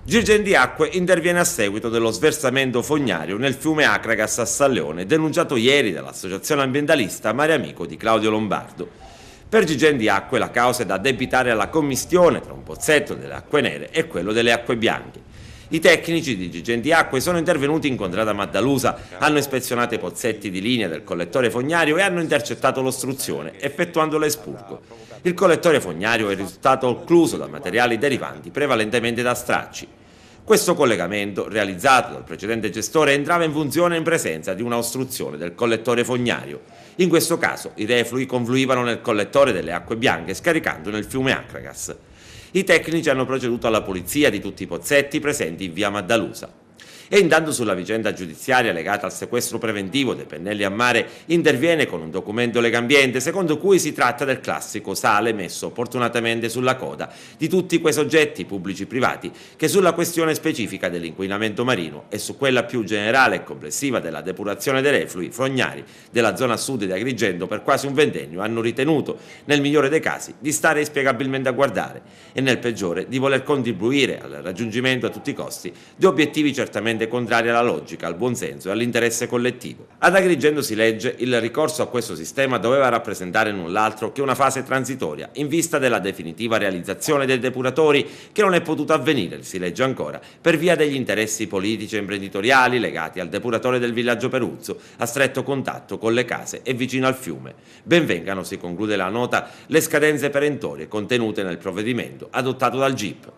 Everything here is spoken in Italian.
Girgenti Acque interviene a seguito dello sversamento fognario nel fiume Acragas a Salleone, denunciato ieri dall'associazione ambientalista Mare Amico di Claudio Lombardo. Per Girgenti Acque la causa è da addebitare alla commistione tra un pozzetto delle acque nere e quello delle acque bianche. I tecnici di Girgenti Acque sono intervenuti in contrada Maddalusa, hanno ispezionato i pozzetti di linea del collettore fognario e hanno intercettato l'ostruzione, effettuando l'espurgo. Il collettore fognario è risultato occluso da materiali derivanti prevalentemente da stracci. Questo collegamento, realizzato dal precedente gestore, entrava in funzione in presenza di una ostruzione del collettore fognario. In questo caso i reflui confluivano nel collettore delle acque bianche scaricando nel fiume Acragas. I tecnici hanno proceduto alla pulizia di tutti i pozzetti presenti in via Maddalusa. E intanto sulla vicenda giudiziaria legata al sequestro preventivo dei pennelli a mare interviene con un documento Legambiente secondo cui si tratta del classico sale messo opportunamente sulla coda di tutti quei soggetti pubblici e privati che sulla questione specifica dell'inquinamento marino e su quella più generale e complessiva della depurazione dei reflui fognari della zona sud di Agrigento per quasi un ventennio hanno ritenuto, nel migliore dei casi, di stare inspiegabilmente a guardare e nel peggiore di voler contribuire al raggiungimento a tutti i costi di obiettivi certamente contrari alla logica, al buonsenso e all'interesse collettivo. Ad Agrigento si legge il ricorso a questo sistema doveva rappresentare null'altro che una fase transitoria in vista della definitiva realizzazione dei depuratori che non è potuta avvenire, si legge ancora, per via degli interessi politici e imprenditoriali legati al depuratore del villaggio Peruzzo, a stretto contatto con le case e vicino al fiume. Benvengano, si conclude la nota, le scadenze perentorie contenute nel provvedimento adottato dal GIP.